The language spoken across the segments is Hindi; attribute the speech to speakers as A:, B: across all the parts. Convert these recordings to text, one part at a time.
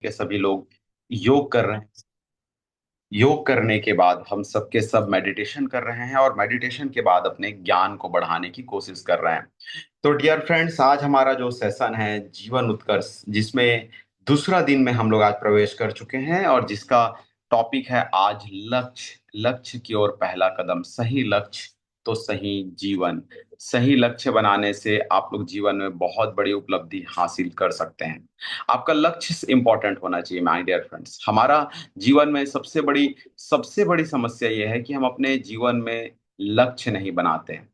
A: के सभी लोग योग कर रहे हैं। योग करने के बाद हम सब के सब मेडिटेशन कर रहे हैं और मेडिटेशन के बाद अपने ज्ञान को बढ़ाने की कोशिश कर रहे हैं। तो डियर फ्रेंड्स, आज हमारा जो सेशन है जीवन उत्कर्ष, जिसमें दूसरा दिन में हम लोग आज प्रवेश कर चुके हैं और जिसका टॉपिक है आज लक्ष्य। लक्ष्य की ओर पहला कदम, सही लक्ष्य तो सही जीवन। सही लक्ष्य बनाने से आप लोग जीवन में बहुत बड़ी उपलब्धि हासिल कर सकते हैं। आपका लक्ष्य इंपॉर्टेंट होना चाहिए माय डियर फ्रेंड्स। हमारा जीवन में सबसे बड़ी समस्या यह है कि हम अपने जीवन में लक्ष्य नहीं बनाते हैं।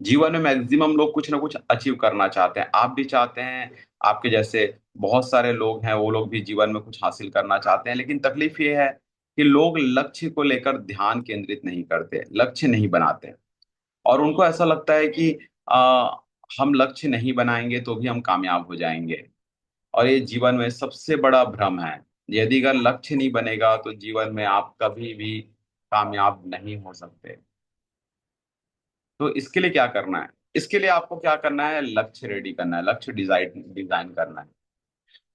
A: जीवन में मैक्सिमम लोग कुछ ना कुछ अचीव करना चाहते हैं। आप भी चाहते हैं, आपके जैसे बहुत सारे लोग हैं, वो लोग भी जीवन में कुछ हासिल करना चाहते हैं, लेकिन तकलीफ ये है कि लोग लक्ष्य को लेकर ध्यान केंद्रित नहीं करते, लक्ष्य नहीं बनाते और उनको ऐसा लगता है कि आ, हम लक्ष्य नहीं बनाएंगे तो भी हम कामयाब हो जाएंगे। और ये जीवन में सबसे बड़ा भ्रम है। यदि अगर लक्ष्य नहीं बनेगा तो जीवन में आप कभी भी कामयाब नहीं हो सकते। तो इसके लिए क्या करना है? इसके लिए आपको क्या करना है? लक्ष्य रेडी करना है, लक्ष्य डिजाइन डिजाइन करना है।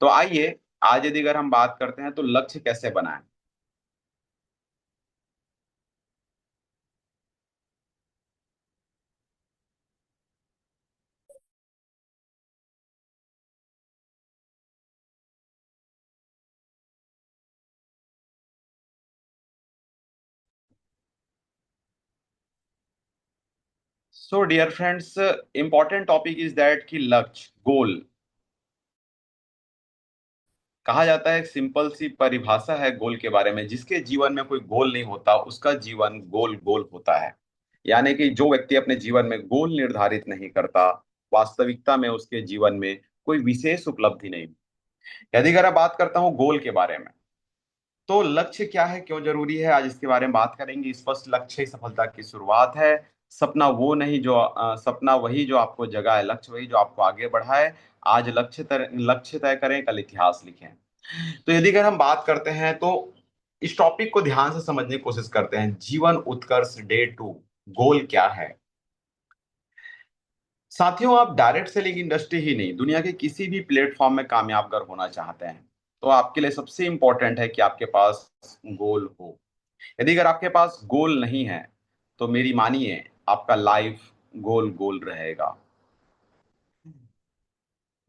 A: तो आइए, आज यदि अगर हम बात करते हैं तो लक्ष्य कैसे बनाएं। So dear friends, important topic is that कि लक्ष्य, गोल। कहा जाता है, एक सिंपल सी परिभाषा है गोल के बारे में, जिसके जीवन में कोई गोल नहीं होता उसका जीवन गोल गोल होता है। यानी कि जो व्यक्ति अपने जीवन में गोल निर्धारित नहीं करता, वास्तविकता में उसके जीवन में कोई विशेष उपलब्धि नहीं। यदि अगर मैं बात करता हूँ गोल के बारे में, तो लक्ष्य क्या है, क्यों जरूरी है, आज इसके बारे में बात करेंगे। स्पष्ट लक्ष्य ही सफलता की शुरुआत है। सपना वही जो आपको जगाए, लक्ष्य वही जो आपको आगे बढ़ाए। आज लक्ष्य तय करें, कल इतिहास लिखें। तो यदि अगर हम बात करते हैं तो इस टॉपिक को ध्यान से समझने की कोशिश करते हैं। जीवन उत्कर्ष डे टू, गोल क्या है? साथियों, आप डायरेक्ट सेलिंग इंडस्ट्री ही नहीं, दुनिया के किसी भी प्लेटफॉर्म में कामयाब अगर होना चाहते हैं तो आपके लिए सबसे इंपॉर्टेंट है कि आपके पास गोल हो। यदि अगर आपके पास गोल नहीं है तो मेरी मानिए, आपका लाइफ गोल गोल रहेगा।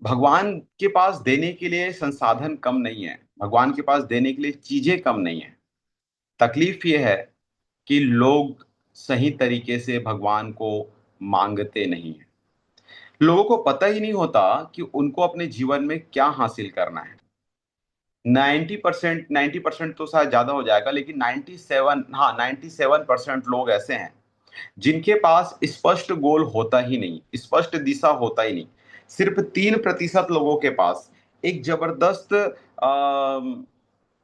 A: भगवान के पास देने के लिए संसाधन कम नहीं है, भगवान के पास देने के लिए चीजें कम नहीं है। तकलीफ ये है कि लोग सही तरीके से भगवान को मांगते नहीं हैं। लोगों को पता ही नहीं होता कि उनको अपने जीवन में क्या हासिल करना है। 90% तो शायद ज्यादा हो जाएगा, लेकिन 97% लोग ऐसे हैं जिनके पास स्पष्ट गोल होता ही नहीं, स्पष्ट दिशा होता ही नहीं। सिर्फ 3% लोगों के पास एक जबरदस्त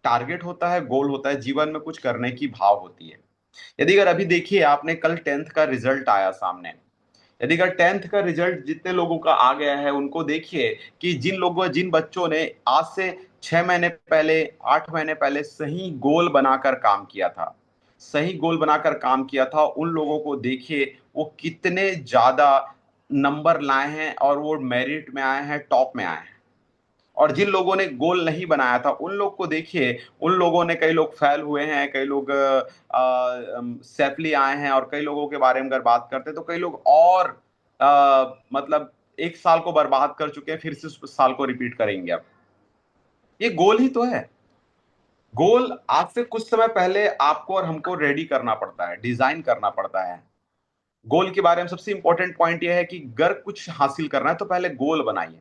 A: टारगेट होता है, गोल होता है, जीवन में कुछ करने की भाव होती है। यदि अगर अभी देखिए, आपने कल 10th का रिजल्ट आया सामने। यदि अगर 10th का रिजल्ट जितने लोगों का आ गया है उनको देखिए कि जिन बच्चों ने आज से 6 महीने पहले, 8 महीने पहले सही गोल बनाकर काम किया था, सही गोल बनाकर काम किया था, उन लोगों को देखिए वो कितने ज्यादा नंबर लाए हैं और वो मेरिट में आए हैं, टॉप में आए हैं। और जिन लोगों ने गोल नहीं बनाया था उन लोग को देखिए, उन लोगों ने, कई लोग फेल हुए हैं, कई लोग सेफली आए हैं, और कई लोगों के बारे में अगर बात करते हैं तो कई लोग और मतलब एक साल को बर्बाद कर चुके हैं, फिर से उस साल को रिपीट करेंगे। अब ये गोल ही तो है। गोल आज से कुछ समय पहले आपको और हमको रेडी करना पड़ता है, डिजाइन करना पड़ता है। गोल के बारे में सबसे इंपॉर्टेंट पॉइंट यह है कि अगर कुछ हासिल करना है तो पहले गोल बनाइए।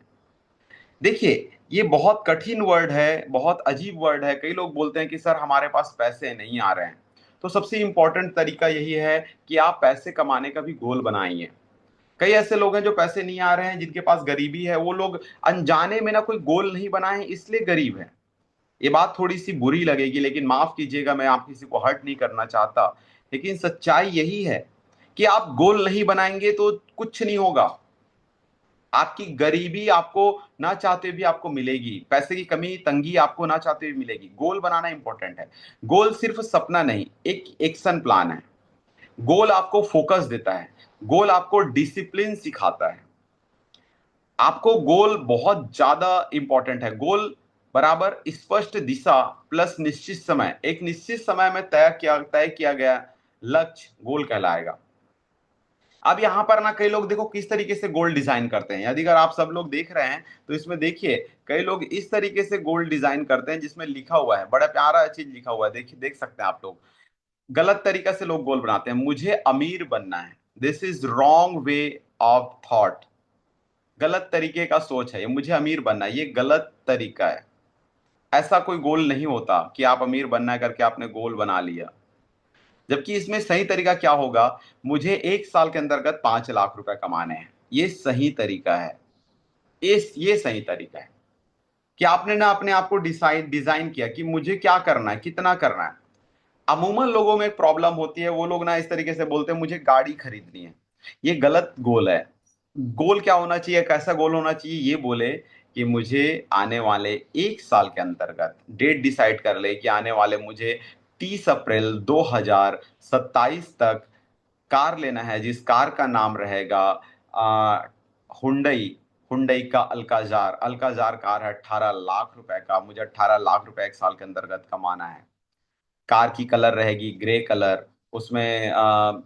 A: देखिए, ये बहुत कठिन वर्ड है, बहुत अजीब वर्ड है। कई लोग बोलते हैं कि सर हमारे पास पैसे नहीं आ रहे हैं। तो सबसे इंपॉर्टेंट तरीका यही है कि आप पैसे कमाने का भी गोल बनाइए। कई ऐसे लोग हैं जो पैसे नहीं आ रहे हैं, जिनके पास गरीबी है, वो लोग अनजाने में ना कोई गोल नहीं बनाए हैं, इसलिए गरीब है। ये बात थोड़ी सी बुरी लगेगी, लेकिन माफ कीजिएगा, मैं आप किसी को हर्ट नहीं करना चाहता। लेकिन सच्चाई यही है कि आप गोल नहीं बनाएंगे तो कुछ नहीं होगा। आपकी गरीबी आपको ना चाहते भी आपको मिलेगी, पैसे की कमी तंगी आपको ना चाहते भी मिलेगी। गोल बनाना इंपॉर्टेंट है। गोल सिर्फ सपना नहीं, एक एक्शन प्लान है। गोल आपको फोकस देता है, गोल आपको डिसिप्लिन सिखाता है। आपको गोल बहुत ज्यादा इंपॉर्टेंट है। गोल बराबर स्पष्ट दिशा प्लस निश्चित समय, एक निश्चित समय में तय किया गया लक्ष्य गोल कहलाएगा। अब यहां पर ना कई लोग देखो किस तरीके से गोल डिजाइन करते हैं, यदि अगर आप सब लोग देख रहे हैं तो इसमें देखिए कई लोग इस तरीके से गोल डिजाइन करते हैं जिसमें लिखा हुआ है, बड़ा प्यारा चीज लिखा हुआ है, देखिए देख सकते हैं आप लोग। गलत तरीका से लोग गोल बनाते हैं, मुझे अमीर बनना है, this is wrong way of thought. गलत तरीके का सोच है ये, मुझे अमीर बनना है, ये गलत तरीका है। ऐसा कोई गोल नहीं होता कि आप अमीर बनना है करके आपने गोल बना लिया। जबकि इसमें सही तरीका क्या होगा, मुझे 1 साल के अंतर्गत 5 लाख रुपए कमाने हैं, ये सही तरीका है। ये सही तरीका है कि आपने ना अपने आप को डिजाइन किया कि मुझे क्या करना है, कितना करना है। अमूमन लोगों में एक प्रॉब्लम होती है, वो लोग ना इस तरीके से बोलते हैं मुझे गाड़ी खरीदनी है, ये गलत गोल है। गोल क्या होना चाहिए, कैसा गोल होना चाहिए, ये बोले कि मुझे आने वाले 1 साल के अंतर्गत डेट डिसाइड कर ले कि आने वाले मुझे 30 अप्रैल 2027 तक कार लेना है, जिस कार का नाम रहेगा हुंडई। हुंडई का अल्काजार, अल्काजार कार है 18 लाख रुपए का, मुझे 18 लाख रुपए 1 साल के अंतर्गत कमाना है। कार की कलर रहेगी ग्रे कलर, उसमें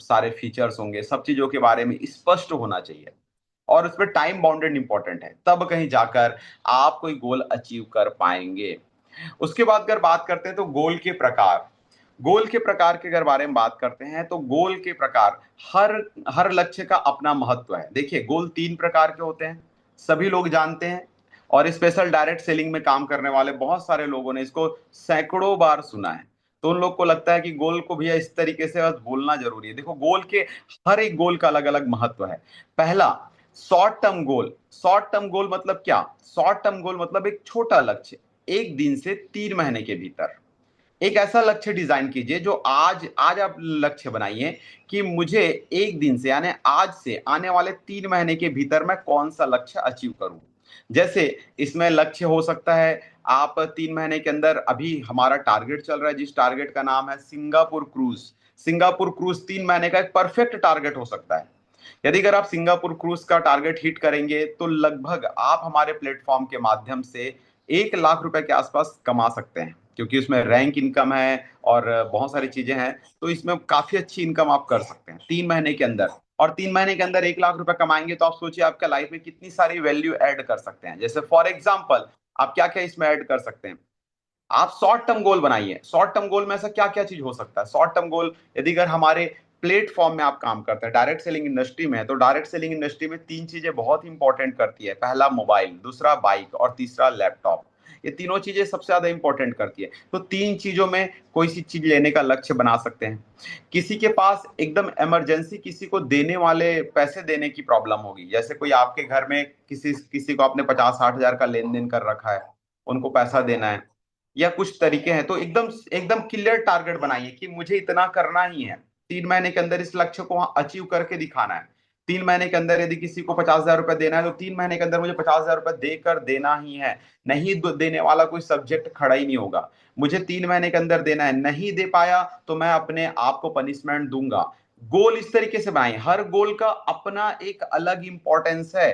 A: सारे फीचर्स होंगे, सब चीजों के बारे में स्पष्ट होना चाहिए और उसमें टाइम बाउंडेड इंपॉर्टेंट है, तब कहीं जाकर आप कोई गोल अचीव कर पाएंगे। उसके बाद अगर बात करते हैं तो गोल के प्रकार, गोल के प्रकार के अगर बारे में बात करते हैं तो गोल के प्रकार, हर हर लक्ष्य का अपना महत्व है। देखिए गोल 3 प्रकार के होते हैं, सभी लोग जानते हैं, और स्पेशल डायरेक्ट सेलिंग में काम करने वाले बहुत सारे लोगों ने इसको सैकड़ों बार सुना है। तो उन लोग को लगता है कि गोल को भैया इस तरीके से बस बोलना जरूरी है। देखो गोल के, हर एक गोल का अलग अलग महत्व है। पहला, short term goal. Short term goal मतलब क्या, शॉर्ट टर्म गोल मतलब एक छोटा लक्ष्य, 1 दिन से 3 महीने के भीतर एक ऐसा लक्ष्य डिजाइन कीजिए जो आज आज आप लक्ष्य बनाइए कि मुझे 1 दिन से यानी आज से आने वाले 3 महीने के भीतर मैं कौन सा लक्ष्य अचीव करूं। जैसे इसमें लक्ष्य हो सकता है, आप 3 महीने के अंदर, अभी हमारा टारगेट चल रहा है जिस टारगेट का नाम है सिंगापुर क्रूज। सिंगापुर क्रूज 3 महीने का एक परफेक्ट टारगेट हो सकता है। यदि अगर आप सिंगापुर क्रूज का टारगेट हिट करेंगे तो लगभग आप हमारे प्लेटफॉर्म के माध्यम से 1 लाख रुपए के आसपास कमा सकते हैं, क्योंकि उसमें रैंक इनकम है और बहुत सारी चीजें हैं। तो इसमें काफी अच्छी इनकम आप कर सकते हैं 3 महीने के अंदर। और 3 महीने के अंदर 1 लाख रुपए कमाएंगे तो आप सोचिए आपका लाइफ में कितनी सारी वैल्यू ऐड कर सकते हैं। जैसे फॉर एग्जाम्पल आप क्या क्या इसमें ऐड कर सकते हैं, आप शॉर्ट टर्म गोल बनाइए। शॉर्ट टर्म गोल में ऐसा क्या क्या चीज हो सकता है, शॉर्ट टर्म गोल यदि अगर हमारे प्लेटफॉर्म में आप काम करते हैं, डायरेक्ट सेलिंग इंडस्ट्री में है, तो डायरेक्ट सेलिंग इंडस्ट्री में 3 चीजें बहुत इंपॉर्टेंट करती है। पहला मोबाइल, दूसरा बाइक और तीसरा लैपटॉप। ये तीनों चीजें सबसे ज्यादा इंपॉर्टेंट करती है। तो 3 चीजों में कोई सी चीज लेने का लक्ष्य बना सकते हैं। किसी के पास एकदम इमरजेंसी किसी को देने वाले पैसे देने की प्रॉब्लम होगी, जैसे कोई आपके घर में किसी किसी को आपने 50-60 हजार का लेन देन कर रखा है, उनको पैसा देना है, या कुछ तरीके हैं, तो एकदम एकदम क्लियर टारगेट बनाइए कि मुझे इतना करना ही है, 3 महीने के अंदर इस लक्ष्य को अचीव करके दिखाना है। 3 महीने के अंदर यदि किसी को 50 हजार रुपए देना है तो 3 महीने के अंदर मुझे 50 हजार रुपए देकर देना ही है। नहीं देने वाला कोई सब्जेक्ट खड़ा ही नहीं होगा। मुझे 3 महीने के अंदर देना है, नहीं दे पाया तो मैं अपने आप को पनिशमेंट दूंगा। गोल इस तरीके से बनाए, हर गोल का अपना एक अलग इंपॉर्टेंस है।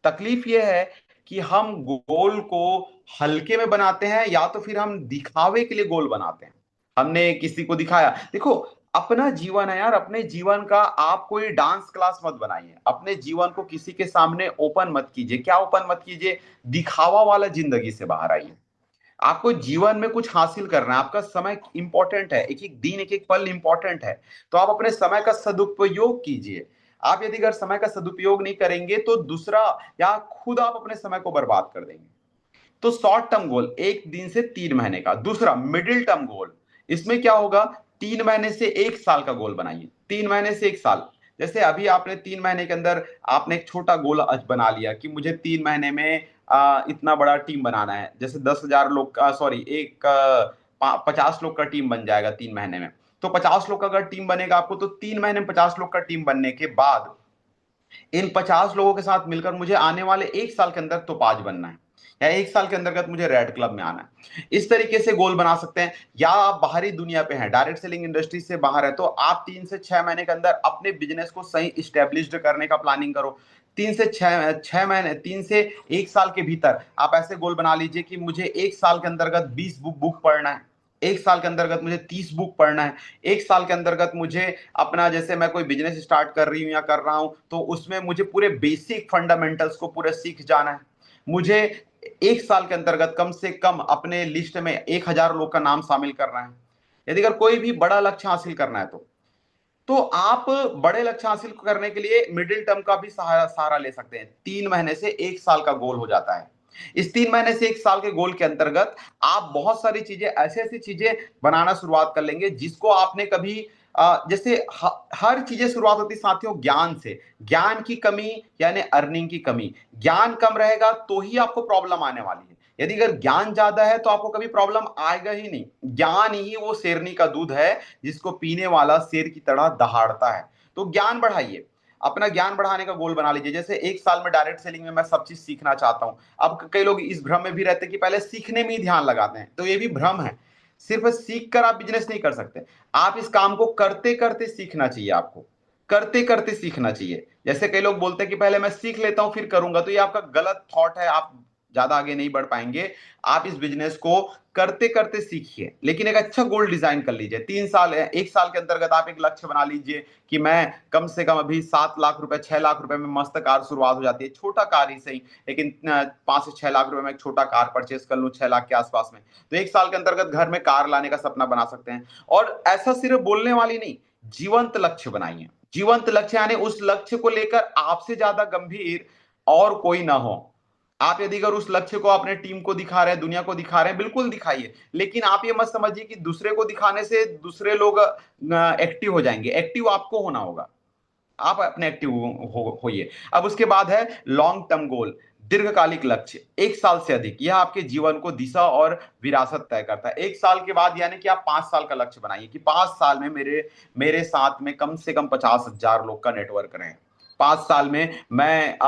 A: तकलीफ यह है कि हम गोल को हल्के में बनाते हैं या तो फिर हम दिखावे के लिए गोल बनाते हैं। हमने किसी को दिखाया, देखो अपना जीवन है यार, अपने जीवन का आप कोई डांस क्लास मत बनाइए, अपने जीवन को किसी के सामने ओपन मत कीजिए। क्या ओपन मत कीजिए, दिखावा वाला जिंदगी से बाहर आइए। आपको जीवन में कुछ हासिल करना है, आपका समय इंपॉर्टेंट है, एक एक दिन एक एक पल इंपॉर्टेंट है। तो आप अपने समय का सदुपयोग कीजिए। आप यदि अगर समय का सदुपयोग नहीं करेंगे तो दूसरा, या खुद आप अपने समय को बर्बाद कर देंगे। तो शॉर्ट टर्म गोल 1 दिन से 3 महीने का। दूसरा मिडिल टर्म गोल, इसमें क्या होगा, 3 महीने से 1 साल का गोल बनाइए। 3 महीने से 1 साल, जैसे अभी आपने 3 महीने के अंदर आपने एक छोटा गोल आज बना लिया कि मुझे 3 महीने में इतना बड़ा टीम बनाना है, जैसे 10 हजार लोग का, सॉरी एक 50 लोग का टीम बन जाएगा 3 महीने में। तो 50 लोग का अगर टीम बनेगा आपको, तो 3 महीने में 50 लोग का टीम बनने के बाद इन 50 लोगों के साथ मिलकर मुझे आने वाले 1 साल के अंदर तो पांच बनना है, या 1 साल के अंतर्गत मुझे रेड क्लब में आना है। इस तरीके से गोल बना सकते हैं। या आप बाहरी दुनिया पे हैं, डायरेक्ट सेलिंग इंडस्ट्री से बाहर है, तो आप 3 से 6 महीने के अंदर अपने बिजनेस को सही स्टेब्लिश्ड करने का प्लानिंग करो। तीन से छह महीने, 3 से 1 साल के भीतर आप ऐसे गोल बना लीजिए कि मुझे 1 साल के अंतर्गत 20 बुक पढ़ना है, 1 साल के अंतर्गत मुझे 30 बुक पढ़ना है, 1 साल के अंतर्गत मुझे अपना, जैसे मैं कोई बिजनेस स्टार्ट कर रही हूँ या कर रहा हूं, तो उसमें मुझे पूरे बेसिक फंडामेंटल्स को पूरे सीख जाना है। मुझे 1 साल के अंतर्गत कम से कम अपने लिस्ट में 1,000 लोग का नाम शामिल करना है। यदि अगर कोई भी बड़ा लक्ष्य हासिल करना है तो आप बड़े लक्ष्य हासिल करने के लिए मिडिल टर्म का भी सहारा ले सकते हैं। 3 महीने से 1 साल का गोल हो जाता है। इस 3 महीने से 1 साल के गोल के अंतर्गत आप बहुत सारी चीजें, ऐसी ऐसी चीजें बनाना शुरुआत कर लेंगे जिसको आपने कभी जैसे हर चीजें शुरुआत होती है साथियों ज्ञान से। ज्ञान की कमी यानी अर्निंग की कमी। ज्ञान कम रहेगा तो ही आपको प्रॉब्लम आने वाली है। यदि अगर ज्ञान ज्यादा है तो आपको कभी प्रॉब्लम आएगा ही नहीं। ज्ञान ही वो शेरनी का दूध है जिसको पीने वाला शेर की तरह दहाड़ता है। तो ज्ञान बढ़ाइए, अपना ज्ञान बढ़ाने का गोल बना लीजिए। जैसे 1 साल में डायरेक्ट सेलिंग में मैं सब चीज सीखना चाहता हूं। अब कई लोग इस भ्रम में भी रहते हैं कि पहले सीखने में ही ध्यान लगाते हैं, तो ये भी भ्रम है। सिर्फ सीख कर आप बिजनेस नहीं कर सकते। आप इस काम को करते करते सीखना चाहिए, आपको करते करते सीखना चाहिए। जैसे कई लोग बोलते हैं कि पहले मैं सीख लेता हूं फिर करूंगा, तो ये आपका गलत थॉट है, आप ज्यादा आगे नहीं बढ़ पाएंगे। आप इस बिजनेस को करते करते सीखिए, लेकिन एक अच्छा गोल डिजाइन कर लीजिए। 3 साल, 1 साल के अंतर्गत आप एक लक्ष्य बना लीजिए कि मैं कम से कम अभी 7 लाख रुपए, 6 लाख रुपए में मस्त कार शुरुआत हो जाती है, छोटा कार ही सही, लेकिन 5 से 6 लाख रुपए में एक छोटा कार परचेस कर लूं 6 लाख के आसपास में। तो 1 साल के अंतर्गत घर में कार लाने का सपना बना सकते हैं। और ऐसा सिर्फ बोलने वाली नहीं, जीवंत लक्ष्य बनाइए। जीवंत लक्ष्य यानी उस लक्ष्य को लेकर आपसे ज्यादा गंभीर और कोई ना हो। आप यदि अगर उस लक्ष्य को अपने टीम को दिखा रहे हैं, दुनिया को दिखा रहे हैं, बिल्कुल दिखाइए, लेकिन आप ये मत समझिए कि दूसरे को दिखाने से दूसरे लोग एक्टिव हो जाएंगे। एक्टिव आपको होना होगा, आप अपने एक्टिव होइए। अब उसके बाद है लॉन्ग टर्म गोल, दीर्घकालिक लक्ष्य। 1 साल से अधिक, यह आपके जीवन को दिशा और विरासत तय करता है। 1 साल के बाद यानी कि आप 5 साल का लक्ष्य बनाइए कि 5 साल में मेरे साथ में कम से कम 50,000 लोग का नेटवर्क रहे। 5 साल में मैं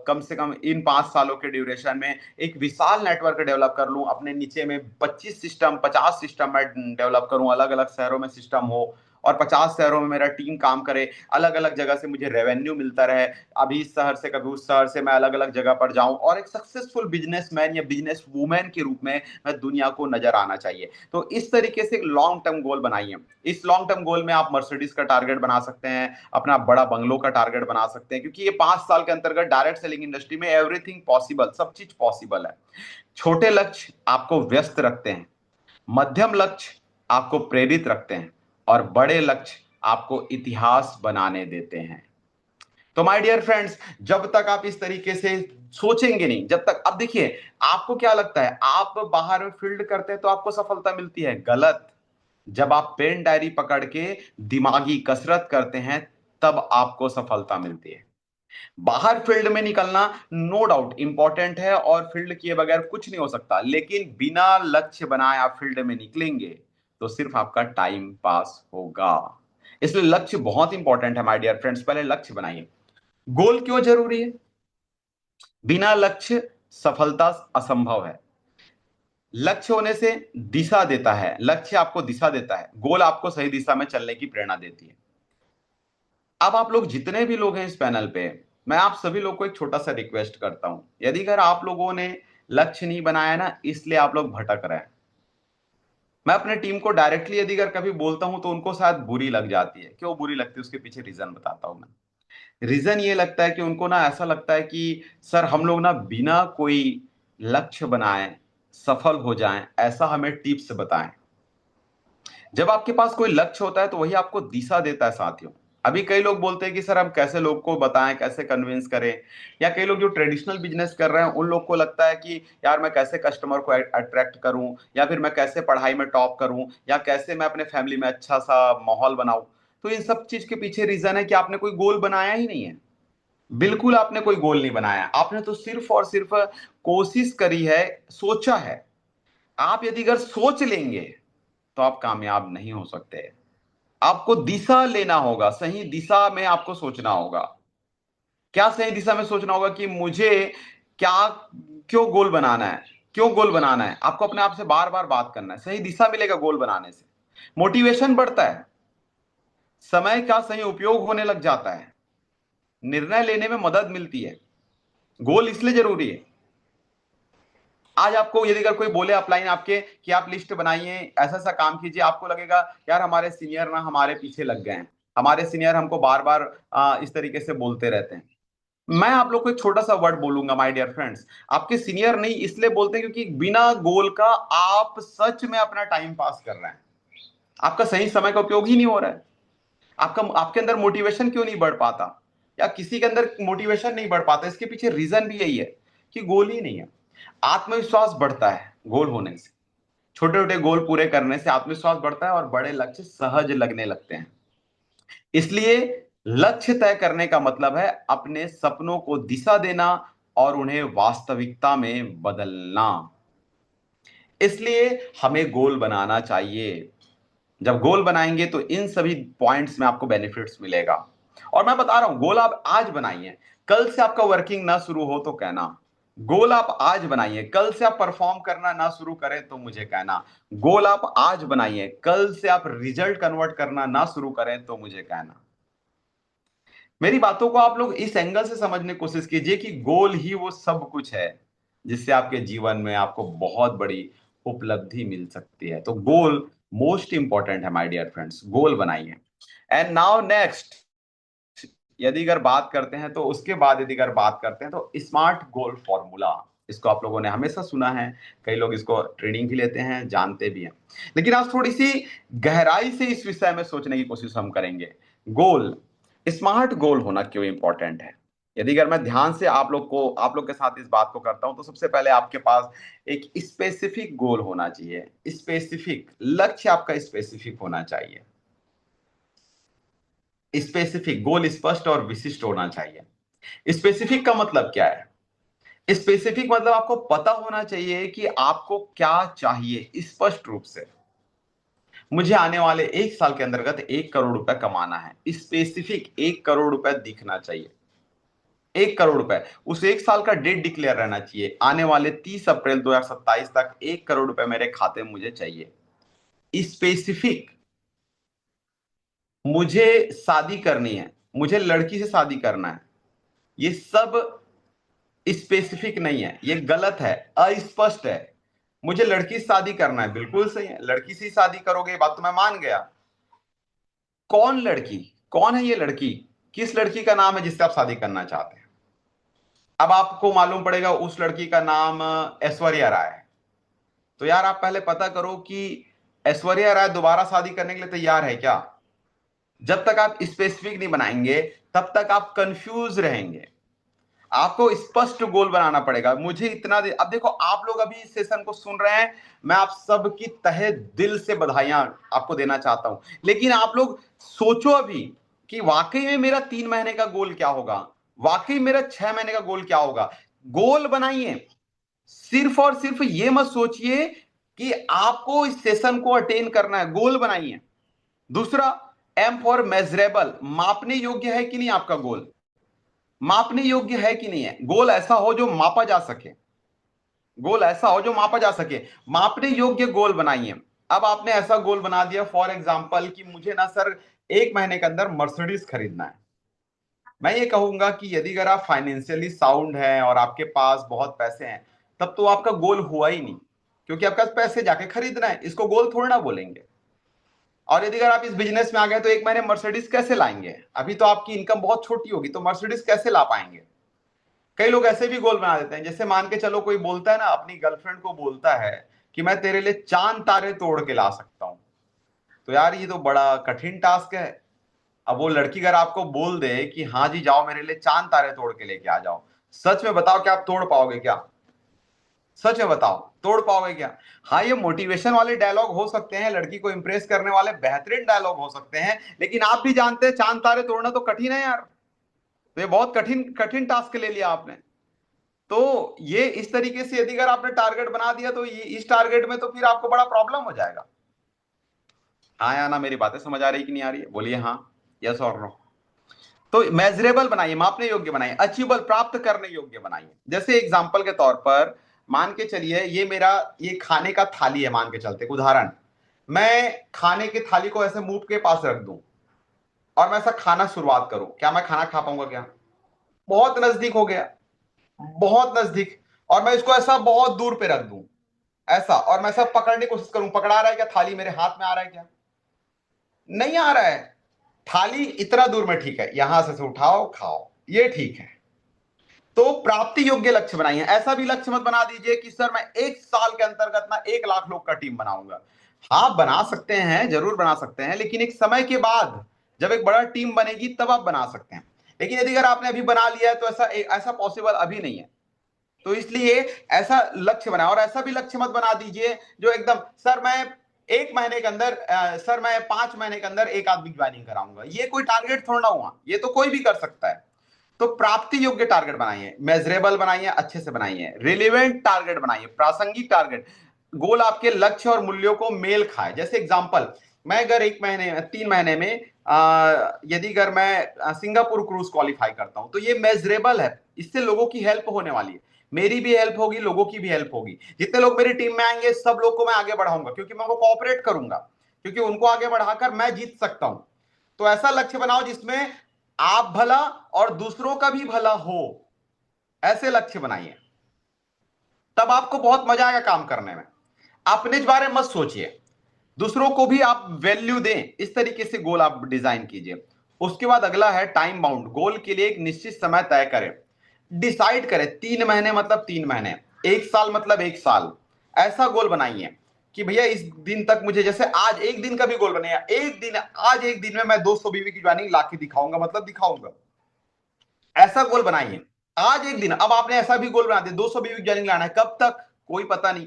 A: कम से कम इन 5 सालों के ड्यूरेशन में एक विशाल नेटवर्क डेवलप कर लूं। अपने नीचे में 25 सिस्टम, 50 सिस्टम मैं डेवलप करूं, अलग अलग शहरों में सिस्टम हो और 50 शहरों में मेरा टीम काम करे। अलग अलग जगह से मुझे रेवेन्यू मिलता रहे, अभी इस शहर से कभी उस शहर से मैं अलग अलग जगह पर जाऊं और एक सक्सेसफुल बिजनेसमैन या बिजनेस वूमेन के रूप में मैं दुनिया को नजर आना चाहिए। तो इस तरीके से एक लॉन्ग टर्म गोल बनाइए। इस लॉन्ग टर्म गोल में आप मर्सिडीज का टारगेट बना सकते हैं, अपना बड़ा बंगलो का टारगेट बना सकते हैं, क्योंकि ये 5 साल के अंतर्गत डायरेक्ट सेलिंग इंडस्ट्री में एवरीथिंग पॉसिबल, सब चीज पॉसिबल है। छोटे लक्ष्य आपको व्यस्त रखते हैं, मध्यम लक्ष्य आपको प्रेरित रखते हैं और बड़े लक्ष्य आपको इतिहास बनाने देते हैं। तो माय डियर फ्रेंड्स, जब तक आप इस तरीके से सोचेंगे नहीं, जब तक, अब देखिए, आपको क्या लगता है आप बाहर में फील्ड करते हैं तो आपको सफलता मिलती है? गलत। जब आप पेन डायरी पकड़ के दिमागी कसरत करते हैं तब आपको सफलता मिलती है। बाहर फील्ड में निकलना नो डाउट इंपॉर्टेंट है और फील्ड किए बगैर कुछ नहीं हो सकता, लेकिन बिना लक्ष्य बनाए आप फील्ड में निकलेंगे तो सिर्फ आपका टाइम पास होगा। इसलिए लक्ष्य बहुत इंपॉर्टेंट है माय डियर फ्रेंड्स। पहले लक्ष्य बनाइए। गोल क्यों जरूरी है? बिना लक्ष्य सफलता असंभव है। लक्ष्य होने से दिशा देता है, लक्ष्य आपको दिशा देता है, गोल आपको सही दिशा में चलने की प्रेरणा देती है। अब आप लोग जितने भी लोग हैं इस पैनल पे, मैं आप सभी लोग को एक छोटा सा रिक्वेस्ट करता हूं। यदि अगर आप लोगों ने लक्ष्य नहीं बनाया ना, इसलिए आप लोग भटक रहे हैं। मैं अपने टीम को डायरेक्टली यदि अगर कभी बोलता हूं तो उनको शायद बुरी लग जाती है। क्यों बुरी लगती है उसके पीछे रीजन बताता हूं मैं। रीजन ये लगता है कि उनको ना ऐसा लगता है कि सर हम लोग ना बिना कोई लक्ष्य बनाए सफल हो जाएं, ऐसा हमें टिप्स बताएं। जब आपके पास कोई लक्ष्य होता है तो वही आपको दिशा देता है साथियों। अभी कई लोग बोलते हैं कि सर हम कैसे लोग को बताएं, कैसे कन्विंस करें। या कई लोग जो ट्रेडिशनल बिजनेस कर रहे हैं उन लोग को लगता है कि यार मैं कैसे कस्टमर को अट्रैक्ट करूं, या फिर मैं कैसे पढ़ाई में टॉप करूं, या कैसे मैं अपने फैमिली में अच्छा सा माहौल बनाऊं। तो इन सब चीज के पीछे रीजन है कि आपने कोई गोल बनाया ही नहीं है। बिल्कुल आपने कोई गोल नहीं बनाया, आपने तो सिर्फ और सिर्फ कोशिश करी है, सोचा है। आप यदि अगर सोच लेंगे तो आप कामयाब नहीं हो सकते। आपको दिशा लेना होगा, सही दिशा में आपको सोचना होगा। क्या सही दिशा में सोचना होगा कि मुझे क्या, क्यों गोल बनाना है, क्यों गोल बनाना है। आपको अपने आप से बार बार बात करना है, सही दिशा मिलेगा गोल बनाने से। मोटिवेशन बढ़ता है, समय का सही उपयोग होने लग जाता है। निर्णय लेने में मदद मिलती है। गोल इसलिए जरूरी है। आज आपको यदि अगर कोई बोले अपलाइन आपके कि आप लिस्ट बनाइए, ऐसा ऐसा काम कीजिए, आपको लगेगा यार हमारे सीनियर ना हमारे पीछे लग गए हैं, हमारे सीनियर हमको बार बार इस तरीके से बोलते रहते हैं। मैं आप लोग को एक छोटा सा वर्ड बोलूंगा माय डियर फ्रेंड्स। आपके सीनियर नहीं इसलिए बोलते हैं क्योंकि बिना गोल का आप सच में अपना टाइम पास कर रहे हैं, आपका सही समय का उपयोग ही नहीं हो रहा है। आपका आपके अंदर मोटिवेशन क्यों नहीं बढ़ पाता, या किसी के अंदर मोटिवेशन नहीं बढ़ पाता, इसके पीछे रीजन भी यही है कि गोल ही नहीं है। आत्मविश्वास बढ़ता है गोल होने से, छोटे छोटे गोल पूरे करने से आत्मविश्वास बढ़ता है और बड़े लक्ष्य सहज लगने लगते हैं। इसलिए लक्ष्य तय करने का मतलब है अपने सपनों को दिशा देना और उन्हें वास्तविकता में बदलना। इसलिए हमें गोल बनाना चाहिए। जब गोल बनाएंगे तो इन सभी पॉइंट्स में आपको बेनिफिट्स मिलेगा। और मैं बता रहा हूं, गोल आप आज बनाइए, कल से आपका वर्किंग ना शुरू हो तो कहना। गोल आप आज बनाइए, कल से आप परफॉर्म करना ना शुरू करें तो मुझे कहना। गोल आप आज बनाइए, कल से आप रिजल्ट कन्वर्ट करना ना शुरू करें तो मुझे कहना। मेरी बातों को आप लोग इस एंगल से समझने की कोशिश कीजिए कि गोल ही वो सब कुछ है जिससे आपके जीवन में आपको बहुत बड़ी उपलब्धि मिल सकती है। तो गोल मोस्ट इंपॉर्टेंट है माय डियर फ्रेंड्स, गोल बनाइए। एंड नाउ नेक्स्ट, यदि अगर बात करते हैं तो उसके बाद यदि अगर बात करते हैं तो स्मार्ट गोल फॉर्मूला, इसको आप लोगों ने हमेशा सुना है, कई लोग इसको ट्रेनिंग भी लेते हैं, जानते भी हैं। लेकिन आज थोड़ी सी गहराई से इस विषय में सोचने की कोशिश हम करेंगे। गोल, स्मार्ट गोल होना क्यों इंपॉर्टेंट है। यदि अगर मैं ध्यान से आप लोग के साथ इस बात को करता हूं तो सबसे पहले आपके पास एक स्पेसिफिक गोल होना चाहिए। स्पेसिफिक लक्ष्य आपका स्पेसिफिक होना चाहिए। स्पेसिफिक गोल स्पष्ट और विशिष्ट होना चाहिए। स्पेसिफिक का मतलब क्या है? स्पेसिफिक मतलब आपको पता होना चाहिए कि आपको क्या चाहिए स्पष्ट रूप से। मुझे आने वाले 1 साल के अंतर्गत 1 करोड़ रुपए कमाना है, स्पेसिफिक 1 करोड़ रुपए दिखना चाहिए। 1 करोड़ रुपए, उस 1 साल का डेट डिक्लेयर रहना चाहिए, आने वाले 30 अप्रैल 2027 तक 1 करोड़ रुपए मेरे खाते में मुझे चाहिए। स्पेसिफिक, मुझे शादी करनी है, मुझे लड़की से शादी करना है, ये सब स्पेसिफिक नहीं है, ये गलत है, अस्पष्ट है। मुझे लड़की से शादी करना है, बिल्कुल सही है, लड़की से शादी करोगे, ये बात तो मैं मान गया। कौन लड़की, कौन है ये लड़की, किस लड़की का नाम है जिससे आप शादी करना चाहते हैं? अब आपको मालूम पड़ेगा उस लड़की का नाम ऐश्वर्या राय है। तो यार आप पहले पता करो कि ऐश्वर्या राय दोबारा शादी करने के लिए तैयार है क्या। जब तक आप स्पेसिफिक नहीं बनाएंगे तब तक आप कंफ्यूज रहेंगे। आपको स्पष्ट गोल बनाना पड़ेगा। मुझे इतना अब देखो, आप लोग अभी इस सेशन को सुन रहे हैं, मैं आप सबकी तहे दिल से बधाइयां आपको देना चाहता हूं। लेकिन आप लोग सोचो अभी कि वाकई में मेरा 3 महीने का गोल क्या होगा, वाकई मेरा 6 महीने का गोल क्या होगा। गोल बनाइए। सिर्फ और सिर्फ ये मत सोचिए कि आपको इस सेशन को अटेन करना है, गोल बनाइए। दूसरा, एम फॉर मेजरेबल, मापने योग्य है कि नहीं आपका गोल, मापने योग्य है कि नहीं है। गोल ऐसा हो जो मापा जा सके, गोल ऐसा हो जो मापा जा सके, मापने योग्य गोल बनाइए। अब आपने ऐसा गोल बना दिया फॉर एग्जांपल कि मुझे ना सर 1 महीने के अंदर मर्सिडीज खरीदना है। मैं ये कहूंगा कि यदि अगर आप फाइनेंशियली साउंड हैं और आपके पास बहुत पैसे हैं तब तो आपका गोल हुआ ही नहीं, क्योंकि आपके पास पैसे जाके खरीदना है, इसको गोल थोड़ा ना बोलेंगे। और यदि अगर आप इस बिजनेस में आ गए तो 1 महीने मर्सिडीज कैसे लाएंगे, अभी तो आपकी इनकम बहुत छोटी होगी, तो मर्सिडीज कैसे ला पाएंगे। कई लोग ऐसे भी गोल बना देते हैं, जैसे मान के चलो कोई बोलता है ना, अपनी गर्लफ्रेंड को बोलता है कि मैं तेरे लिए चांद तारे तोड़ के ला सकता हूं। तो यार ये तो बड़ा कठिन टास्क है। अब वो लड़की अगर आपको बोल दे कि हाँ जी जाओ मेरे लिए चांद तारे तोड़ के लेके आ जाओ, सच में बताओ क्या आप तोड़ पाओगे क्या? सच में बताओ तोड़ पाओगे क्या? हाँ, ये मोटिवेशन वाले डायलॉग हो सकते हैं, लड़की को इंप्रेस करने वाले बेहतरीन डायलॉग हो सकते हैं, लेकिन आप भी जानते हैं चांद तारे तोड़ना तो कठिन है यार। तो ये बहुत कठिन कठिन टास्क ले लिया आपने। तो ये इस तरीके से यदि अगर आपने टारगेट बना दिया तो ये इस टारगेट में तो फिर आपको बड़ा प्रॉब्लम हो जाएगा। हाँ या ना, मेरी बातें समझ आ रही कि नहीं आ रही है, बोलिए हाँ, यस और नो। तो मेजरेबल बनाइए, मापने योग्य बनाइए, अचीवेबल, प्राप्त करने योग्य बनाइए। जैसे एग्जांपल के तौर पर मान के चलिए ये मेरा ये खाने का थाली है, मान के चलते उदाहरण, मैं खाने की थाली को ऐसे मुंह के पास रख दूं और मैं ऐसा खाना शुरुआत करूं, क्या मैं खाना खा पाऊंगा क्या? बहुत नजदीक हो गया, बहुत नजदीक। और मैं इसको ऐसा बहुत दूर पे रख दूं, ऐसा, और मैं सब पकड़ने की कोशिश करूं, पकड़ा रहा है क्या, थाली मेरे हाथ में आ रहा है क्या, नहीं आ रहा है। थाली इतना दूर में ठीक है, यहां से उठाओ खाओ, ये ठीक है। तो प्राप्ति योग्य लक्ष्य बनाइए। ऐसा भी लक्ष्य मत बना दीजिए कि सर मैं 1 साल के अंतर्गत ना 1 लाख लोग का टीम बनाऊंगा। हाँ बना सकते हैं, जरूर बना सकते हैं, लेकिन एक समय के बाद जब एक बड़ा टीम बनेगी तब आप बना सकते हैं। लेकिन यदि अगर आपने अभी बना लिया है तो ऐसा पॉसिबल अभी नहीं है। तो इसलिए ऐसा लक्ष्य बनाए, और ऐसा भी लक्ष्य मत बना दीजिए जो एकदम, सर मैं 1 महीने के अंदर सर मैं 5 महीने के अंदर एक आदमी ज्वाइनिंग कराऊंगा। ये कोई टारगेट थोड़ा ना हुआ, ये तो कोई भी कर सकता है। तो प्राप्ति योग्य टारगेट बनाइए, मेजरेबल बनाइए, अच्छे से बनाइए, रिलेवेंट टारगेट बनाइए, प्रासंगिक टारगेट। गोल आपके लक्ष्य और मूल्यों को मेल खाए। जैसे एग्जांपल, मैं अगर 1 महीने 3 महीने में यदि अगर मैं सिंगापुर क्रूज क्वालिफाई करता हूं तो ये मेजरेबल है, इससे लोगों की हेल्प होने वाली है, मेरी भी हेल्प होगी, लोगों की भी हेल्प होगी। जितने लोग मेरी टीम में आएंगे सब लोग को मैं आगे बढ़ाऊंगा, क्योंकि मैं उनको कोऑपरेट करूंगा, क्योंकि उनको आगे बढ़ाकर मैं जीत सकता हूं। तो ऐसा लक्ष्य बनाओ जिसमें आप भला और दूसरों का भी भला हो, ऐसे लक्ष्य बनाइए। तब आपको बहुत मजा आएगा काम करने में। अपने इस बारे में मत सोचिए, दूसरों को भी आप वैल्यू दें, इस तरीके से गोल आप डिजाइन कीजिए। उसके बाद अगला है टाइम बाउंड। गोल के लिए एक निश्चित समय तय करें, डिसाइड करें, 3 महीने मतलब 3 महीने, 1 साल मतलब 1 साल। ऐसा गोल बनाइए कि भैया इस दिन तक मुझे, जैसे आज एक दिन का भी गोल बनेगा, एक दिन, आज एक दिन में मैं 200 बीवी की ज्वाइनिंग ला के दिखाऊंगा, मतलब दिखाऊंगा। ऐसा गोल बनाइए, आज एक दिन। अब आपने ऐसा भी गोल बना दिया 200 बीवी ज्वाइनिंग लाना है, कब तक कोई पता नहीं।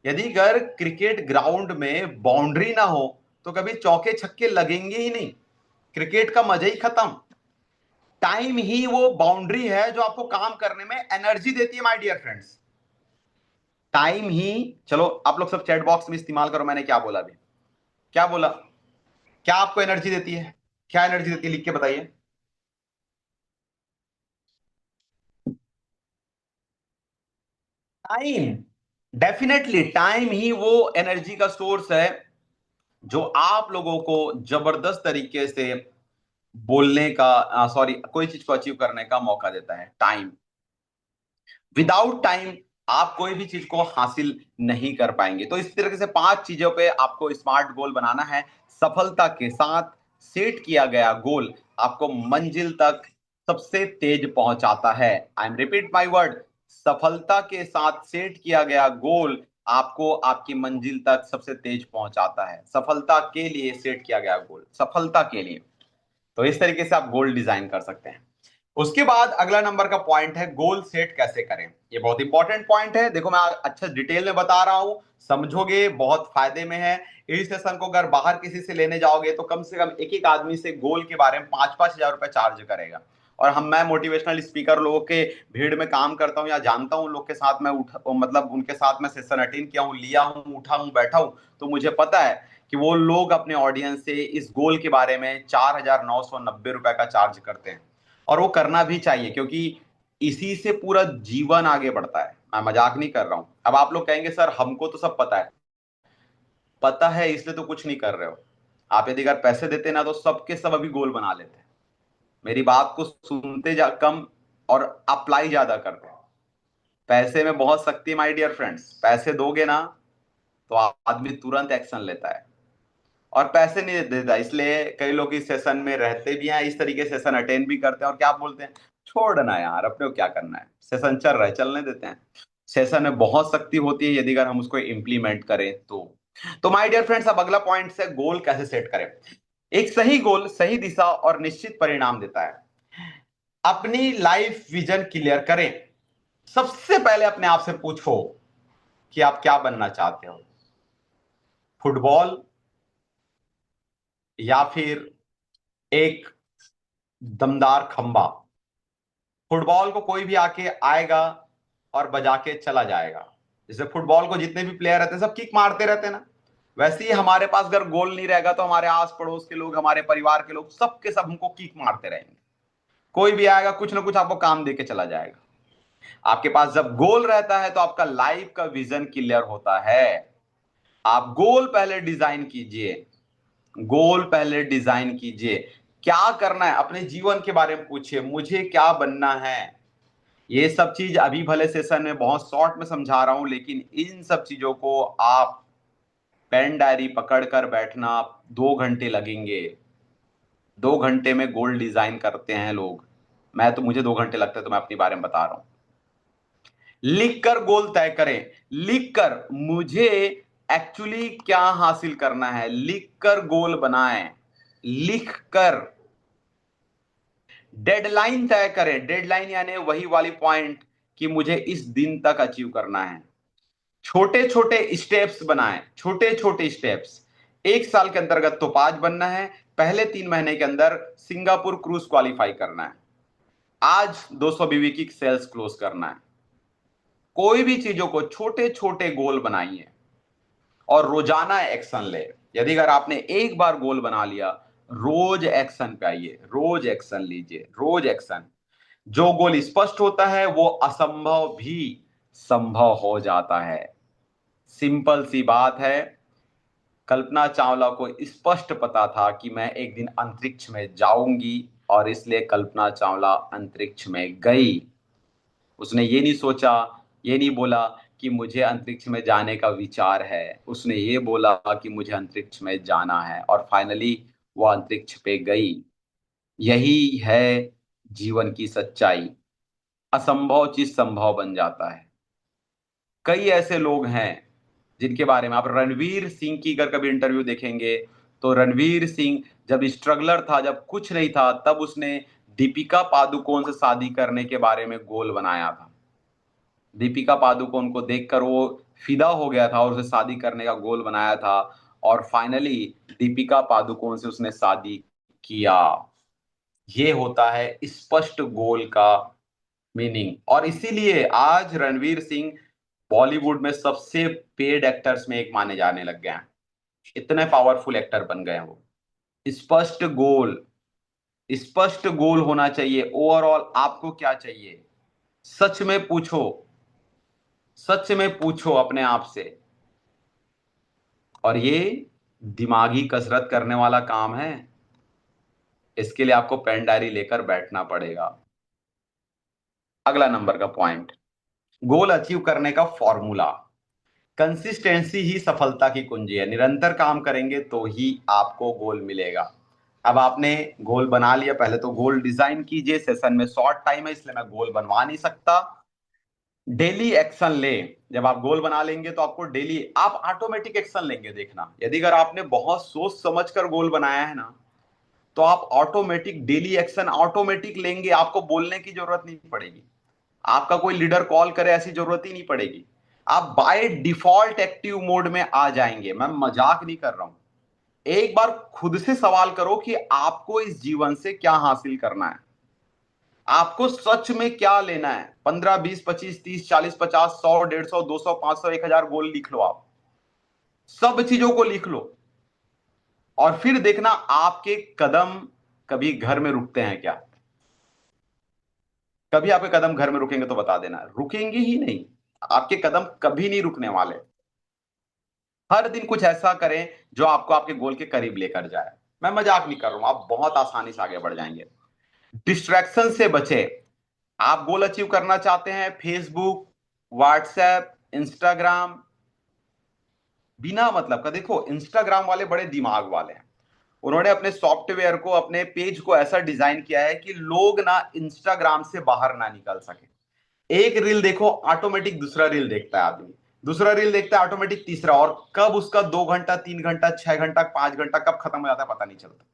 A: यदि अगर क्रिकेट ग्राउंड में बाउंड्री ना हो तो कभी चौके छक्के लगेंगे ही नहीं, क्रिकेट का मजा ही खत्म। टाइम ही वो बाउंड्री है जो आपको काम करने में एनर्जी देती है माय डियर फ्रेंड्स। टाइम ही, चलो आप लोग सब चैट बॉक्स में इस्तेमाल करो, मैंने क्या बोला अभी, क्या बोला, क्या आपको एनर्जी देती है, क्या एनर्जी देती है, लिख के बताइए। टाइम, डेफिनेटली टाइम ही वो एनर्जी का सोर्स है जो आप लोगों को जबरदस्त तरीके से बोलने का, सॉरी, कोई चीज को अचीव करने का मौका देता है। टाइम, विदाउट टाइम आप कोई भी चीज को हासिल नहीं कर पाएंगे। तो इस तरीके से 5 चीजों पे आपको स्मार्ट गोल बनाना है। सफलता के साथ सेट किया गया गोल आपको मंजिल तक सबसे तेज पहुंचाता है। I am repeat my word, सफलता के साथ सेट किया गया गोल आपको आपकी मंजिल तक सबसे तेज पहुंचाता है। सफलता के लिए सेट किया गया गोल, सफलता के लिए। तो इस तरीके से आप गोल डिजाइन कर सकते हैं। उसके बाद अगला नंबर का पॉइंट है गोल सेट कैसे करें। ये बहुत इंपॉर्टेंट पॉइंट है, देखो मैं अच्छा डिटेल में बता रहा हूं, समझोगे बहुत फायदे में है। इस सेशन को अगर बाहर किसी से लेने जाओगे तो कम से कम एक एक आदमी से गोल के बारे में 5-5 हजार रुपए चार्ज करेगा। और मैं मोटिवेशनल स्पीकर लोगों के भीड़ में काम करता हूं या जानता हूं, लोग के साथ मैं मतलब उनके साथ मैं सेशन अटेंड किया हूं, लिया हूं, उठा हूं, बैठा हूं। तो मुझे पता है कि वो लोग अपने ऑडियंस से इस गोल के बारे में 4,990 रुपए का चार्ज करते हैं। और वो करना भी चाहिए, क्योंकि इसी से पूरा जीवन आगे बढ़ता है। मैं मजाक नहीं कर रहा हूं। अब आप लोग कहेंगे सर हमको तो सब पता है, पता है इसलिए तो कुछ नहीं कर रहे हो। आप यदि अगर पैसे देते ना तो सबके सब अभी गोल बना लेते। मेरी बात को सुनते जा कम और अप्लाई ज्यादा करते। पैसे में बहुत शक्ति है माय डियर फ्रेंड्स, पैसे दोगे ना तो आदमी तुरंत एक्शन लेता है। और पैसे नहीं देता, इसलिए कई लोग इस सेशन में रहते भी हैं, इस तरीके से सेशन अटेंड भी करते हैं, और क्या बोलते हैं, छोड़ना यार, अपने को क्या करना है, सेशन चल रहा है चलने देते हैं। सेशन में बहुत शक्ति होती है यदि अगर हम उसको इम्प्लीमेंट करें तो माय डियर फ्रेंड्स, अब अगला पॉइंट है गोल कैसे सेट करें। एक सही गोल सही दिशा और निश्चित परिणाम देता है। अपनी लाइफ विजन क्लियर करें। सबसे पहले अपने आप से पूछो कि आप क्या बनना चाहते हो, फुटबॉल या फिर एक दमदार खंबा। फुटबॉल को कोई भी आके आएगा और बजा के चला जाएगा। जैसे फुटबॉल को जितने भी प्लेयर रहते हैं सब किक मारते रहते हैं ना, वैसे ही हमारे पास अगर गोल नहीं रहेगा तो हमारे आस पड़ोस के लोग, हमारे परिवार के लोग, सबके सब हमको किक मारते रहेंगे। कोई भी आएगा कुछ ना कुछ आपको काम दे के चला जाएगा। आपके पास जब गोल रहता है तो आपका लाइफ का विजन क्लियर होता है। आप गोल पहले डिजाइन कीजिए, गोल पहले डिजाइन कीजिए। क्या करना है, अपने जीवन के बारे में पूछिए, मुझे क्या बनना है। ये सब चीज अभी भले सेशन में बहुत शॉर्ट में समझा रहा हूं, लेकिन इन सब चीजों को आप पेन डायरी पकड़ कर बैठना, 2 घंटे लगेंगे। 2 घंटे में गोल डिजाइन करते हैं लोग। मैं तो, मुझे 2 घंटे लगते हैं, तो मैं अपने बारे में बता रहा हूं। लिख कर गोल तय करें। लिख कर मुझे एक्चुअली क्या हासिल करना है, लिख कर गोल बनाएं। लिख कर डेडलाइन तय करें। डेडलाइन यानी वही वाली पॉइंट कि मुझे इस दिन तक अचीव करना है। छोटे छोटे स्टेप्स बनाएं, छोटे छोटे स्टेप्स। 1 साल के अंतर्गत तो 5 बनना है। पहले 3 महीने के अंदर सिंगापुर क्रूज क्वालिफाई करना है। आज 200 बीवी की सेल्स क्लोज करना है। कोई भी चीजों को छोटे छोटे गोल बनाइए और रोजाना एक्शन ले। यदि अगर आपने एक बार गोल बना लिया, रोज एक्शन पे आइए, रोज एक्शन लीजिए, रोज एक्शन। जो गोल स्पष्ट होता है वो असंभव भी संभव हो जाता है। सिंपल सी बात है। कल्पना चावला को स्पष्ट पता था कि मैं एक दिन अंतरिक्ष में जाऊंगी, और इसलिए कल्पना चावला अंतरिक्ष में गई। उसने ये नहीं सोचा, ये नहीं बोला कि मुझे अंतरिक्ष में जाने का विचार है। उसने ये बोला कि मुझे अंतरिक्ष में जाना है, और फाइनली वो अंतरिक्ष पे गई। यही है जीवन की सच्चाई। असंभव चीज संभव बन जाता है। कई ऐसे लोग हैं जिनके बारे में आप रणवीर सिंह की अगर कभी इंटरव्यू देखेंगे, तो रणवीर सिंह जब स्ट्रगलर था, जब कुछ नहीं था, तब उसने दीपिका पादुकोण से शादी करने के बारे में गोल बनाया था। दीपिका पादुकोण को देखकर वो फिदा हो गया था और उसे शादी करने का गोल बनाया था, और फाइनली दीपिका पादुकोण से उसने शादी किया। ये होता है स्पष्ट गोल का मीनिंग। और इसीलिए आज रणवीर सिंह बॉलीवुड में सबसे पेड एक्टर्स में एक माने जाने लग गए हैं। इतने पावरफुल एक्टर बन गए हैं वो। स्पष्ट गोल, स्पष्ट गोल होना चाहिए। ओवरऑल आपको क्या चाहिए, सच में पूछो, सच में पूछो अपने आप से। और ये दिमागी कसरत करने वाला काम है। इसके लिए आपको पेन डायरी लेकर बैठना पड़ेगा। अगला नंबर का पॉइंट, गोल अचीव करने का फॉर्मूला। कंसिस्टेंसी ही सफलता की कुंजी है। निरंतर काम करेंगे तो ही आपको गोल मिलेगा। अब आपने गोल बना लिया, पहले तो गोल डिजाइन कीजिए। सेशन में शॉर्ट टाइम है, इसलिए मैं गोल बनवा नहीं सकता। डेली एक्शन ले। जब आप गोल बना लेंगे तो आपको डेली, आप ऑटोमेटिक एक्शन लेंगे। देखना, यदि अगर आपने बहुत सोच समझ कर गोल बनाया है ना, तो आप ऑटोमेटिक डेली एक्शन ऑटोमेटिक लेंगे। आपको बोलने की जरूरत नहीं पड़ेगी, आपका कोई लीडर कॉल करे ऐसी जरूरत ही नहीं पड़ेगी। आप बाय डिफॉल्ट एक्टिव मोड में आ जाएंगे। मैं मजाक नहीं कर रहा हूं। एक बार खुद से सवाल करो कि आपको इस जीवन से क्या हासिल करना है। आपको सच में क्या लेना है। 15, 20, 25, 30, 40, 50, 100, 150, 200, 500, 1000 गोल लिख लो। आप सब चीजों को लिख लो, और फिर देखना आपके कदम कभी घर में रुकते हैं क्या। कभी आपके कदम घर में रुकेंगे तो बता देना, रुकेंगे ही नहीं। आपके कदम कभी नहीं रुकने वाले। हर दिन कुछ ऐसा करें जो आपको आपके गोल के करीब लेकर जाए। मैं मजाक नहीं कर रहा हूं, आप बहुत आसानी से आगे बढ़ जाएंगे। डिस्ट्रैक्शन से बचे। आप गोल अचीव करना चाहते हैं, फेसबुक, व्हाट्सएप, इंस्टाग्राम, बिना मतलब का। देखो, इंस्टाग्राम वाले बड़े दिमाग वाले हैं। उन्होंने अपने सॉफ्टवेयर को, अपने पेज को ऐसा डिजाइन किया है कि लोग ना इंस्टाग्राम से बाहर ना निकल सके। एक रील देखो, ऑटोमेटिक दूसरा रील देखता है आदमी, दूसरा रील देखता है ऑटोमेटिक तीसरा, और कब उसका 2 घंटा, 3 घंटा, 6 घंटा, 5 घंटा कब खत्म हो जाता है पता नहीं चलता।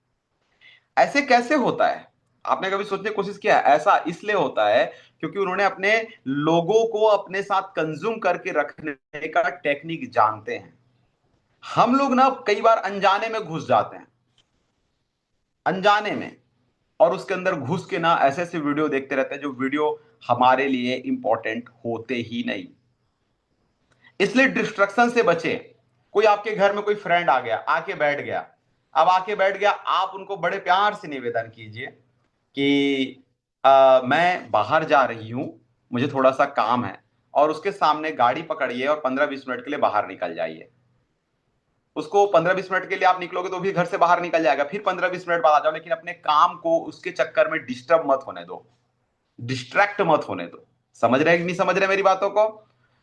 A: ऐसे कैसे होता है? आपने कभी सोचने की कोशिश किया है? ऐसा इसलिए होता है क्योंकि उन्होंने अपने लोगों को अपने साथ कंज्यूम करके रखने का टेक्निक जानते हैं। हम लोग ना कई बार अनजाने में घुस जाते हैं, अनजाने में, और उसके अंदर घुस के ना ऐसे ऐसे वीडियो देखते रहते हैं जो वीडियो हमारे लिए इंपॉर्टेंट होते ही नहीं। इसलिए डिस्ट्रक्शन से बचे। कोई आपके घर में कोई फ्रेंड आ गया, आके बैठ गया। अब आके बैठ गया, आप उनको बड़े प्यार से निवेदन कीजिए कि मैं बाहर जा रही हूं, मुझे थोड़ा सा काम है, और उसके सामने गाड़ी पकड़िए और 15-20 मिनट के लिए बाहर निकल जाइए। उसको 15-20 मिनट के लिए आप निकलोगे तो भी घर से बाहर निकल जाएगा, फिर 15-20 मिनट बाद आ जाओ, लेकिन अपने काम को उसके चक्कर में डिस्टर्ब मत होने दो, डिस्ट्रैक्ट मत होने दो। समझ रहे हैं कि नहीं समझ रहे मेरी बातों को?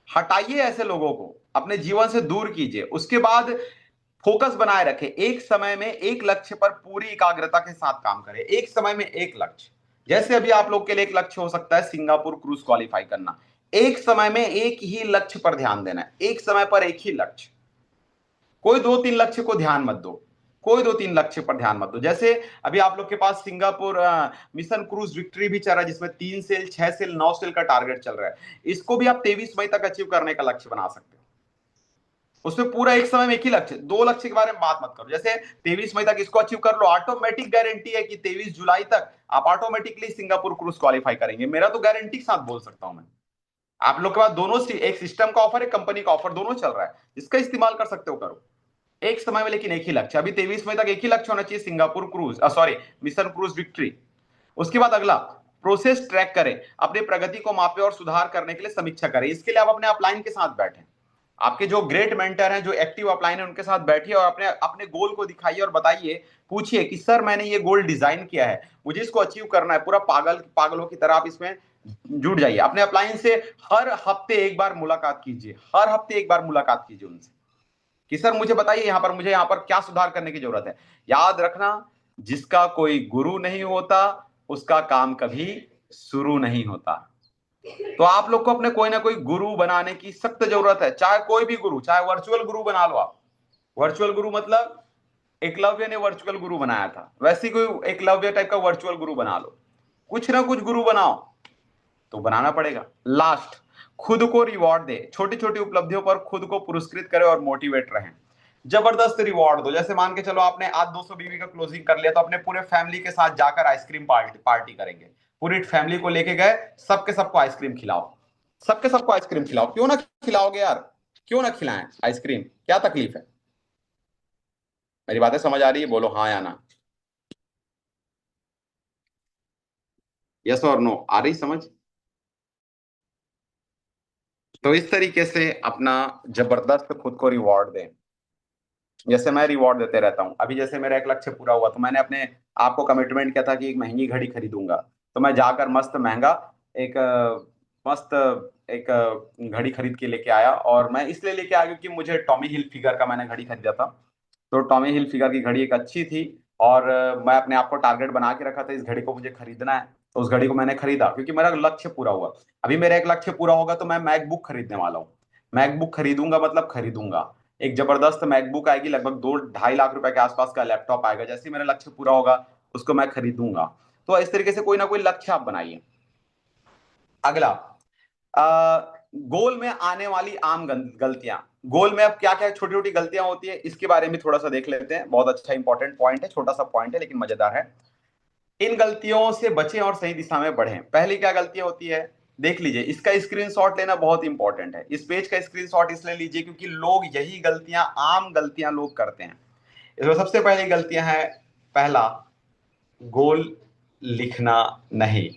A: हटाइए ऐसे लोगों को, अपने जीवन से दूर कीजिए। उसके बाद फोकस बनाए रखें, एक समय में एक लक्ष्य पर पूरी एकाग्रता के साथ काम करें, एक समय में एक लक्ष्य। जैसे अभी आप लोग के लिए एक लक्ष्य हो सकता है सिंगापुर क्रूज क्वालिफाई करना, एक समय में एक ही लक्ष्य पर ध्यान देना है, एक समय पर एक ही लक्ष्य। कोई दो तीन लक्ष्य को ध्यान मत दो, कोई दो तीन लक्ष्य पर ध्यान मत दो। जैसे अभी आप लोग के पास सिंगापुर मिशन क्रूज विक्ट्री भी चल रहा है, जिसमें 3 सेल 6 सेल 9 सेल का टारगेट चल रहा है। इसको भी आप 23 मई तक अचीव करने का लक्ष्य बना सकते हो। उसमें पूरा एक समय में एक ही लक्ष्य, दो लक्ष्य के बारे में बात मत करो। जैसे 23 मई तक इसको अचीव कर लो, ऑटोमेटिक गारंटी है कि 23 जुलाई तक आप ऑटोमेटिकली सिंगापुर क्रूज क्वालिफाई करेंगे। मेरा तो गारंटी के साथ बोल सकता हूं मैं। आप लोग के पास दोनों, एक सिस्टम का ऑफर, एक कंपनी का ऑफर, दोनों चल रहा है, इसका इस्तेमाल कर सकते हो, करो एक समय में लेकिन एक ही लक्ष्य। अभी 23 मई तक एक ही लक्ष्य होना चाहिए, Singapore cruise, sorry, mission cruise victory. उसके बाद अगला, प्रोसेस ट्रैक करें, अपनी प्रगति को मापे और सुधार करने के लिए समीक्षा करें। इसके लिए आप अपने अपलाइन के साथ बैठे, आपके जो ग्रेट मेंटर हैं, जो एक्टिव अपलाइन है, उनके साथ बैठिए और अपने अपने गोल को दिखाइए और बताइए, पूछिए कि सर मैंने ये गोल डिजाइन किया है, मुझे इसको अचीव करना है। पूरा पागलों की तरह आप इसमें जुड़ जाइए। अपने अपलाइन से हर हफ्ते एक बार मुलाकात कीजिए, हर हफ्ते एक बार मुलाकात कीजिए उनसे कि सर मुझे बताइए यहाँ पर, मुझे यहाँ पर क्या सुधार करने की जरूरत है। याद रखना, जिसका कोई गुरु नहीं होता उसका काम कभी शुरू नहीं होता। तो आप लोग को अपने कोई ना कोई गुरु बनाने की सख्त जरूरत है, चाहे कोई भी गुरु, चाहे वर्चुअल गुरु बना लो आप। वर्चुअल गुरु मतलब एकलव्य ने वर्चुअल गुरु बनाया था, वैसे कोई एकलव्य टाइप का वर्चुअल गुरु बना लो। कुछ ना कुछ गुरु बनाओ, तो बनाना पड़ेगा। लास्ट, खुद को रिवॉर्ड दे, छोटी छोटी उपलब्धियों पर खुद को पुरस्कृत करें और मोटिवेट रहें। जबरदस्त रिवॉर्ड दो। जैसे मान के चलो आपने आज 200 बीवी का क्लोजिंग कर लिया, तो अपने पूरे फैमिली के साथ जाकर आइसक्रीम पार्टी पार्टी करेंगे। पूरी फैमिली को लेके गए, सबके सबको आइसक्रीम खिलाओ, सबके सबको आइसक्रीम खिलाओ। क्यों ना खिलाओगे यार, क्यों ना खिलाएं आइसक्रीम, क्या तकलीफ है? मेरी बातें समझ आ रही है? बोलो हाँ या ना, यस और नो, आ रही समझ? तो इस तरीके से अपना जबरदस्त खुद को रिवॉर्ड दें। जैसे मैं रिवॉर्ड देते रहता हूँ। अभी जैसे मेरा एक लक्ष्य पूरा हुआ, तो मैंने अपने आप को कमिटमेंट किया था कि एक महंगी घड़ी खरीदूंगा। तो मैं जाकर मस्त महंगा एक मस्त एक घड़ी खरीद के लेके आया। और मैं इसलिए लेके आया क्योंकि मुझे टॉमी हिल फिगर का मैंने घड़ी खरीदा था। तो टॉमी हिल फिगर की घड़ी एक अच्छी थी, और मैं अपने आप को टारगेट बना के रखा था, इस घड़ी को मुझे खरीदना है। तो उस घड़ी को मैंने खरीदा क्योंकि मेरा लक्ष्य पूरा हुआ। अभी मेरा एक लक्ष्य पूरा होगा तो मैं मैकबुक खरीदने वाला हूँ। मैकबुक खरीदूंगा मतलब खरीदूंगा, एक जबरदस्त मैकबुक आएगी, लगभग 2-2.5 लाख रुपए के आसपास का लैपटॉप आएगा। जैसे ही मेरा लक्ष्य पूरा होगा उसको मैं खरीदूंगा। तो इस तरीके से कोई ना कोई लक्ष्य आप बनाइए। अगला, गोल में आने वाली आम गलतियां। गोल में अब क्या क्या छोटी छोटी गलतियां होती है, इसके बारे में थोड़ा सा देख लेते हैं। बहुत अच्छा इंपॉर्टेंट पॉइंट है, छोटा सा पॉइंट है लेकिन मजेदार है। इन गलतियों से बचें और सही दिशा में बढ़ें। पहली क्या गलतियां होती है, देख लीजिए, इसका स्क्रीनशॉट लेना बहुत इंपॉर्टेंट है। इस पेज का स्क्रीनशॉट इसलिए लीजिए क्योंकि लोग यही गलतियां, आम गलतियां लोग करते हैं। इसमें सबसे पहली गलतियां है, पहला, गोल लिखना नहीं।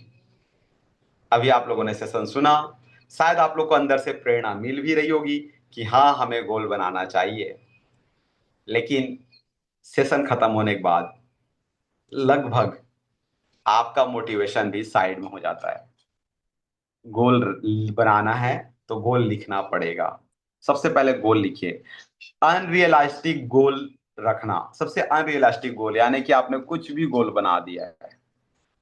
A: अभी आप लोगों ने सेशन सुना, शायद आप लोग को अंदर से प्रेरणा मिल भी रही होगी कि हाँ हमें गोल बनाना चाहिए। लेकिन सेशन खत्म होने के बाद लगभग आपका मोटिवेशन भी साइड में हो जाता है। गोल बनाना है तो गोल लिखना पड़ेगा। सबसे पहले गोल लिखिए। अनरियलिस्टिक गोल रखना, सबसे अनरियलिस्टिक गोल, यानी कि आपने कुछ भी गोल बना दिया है।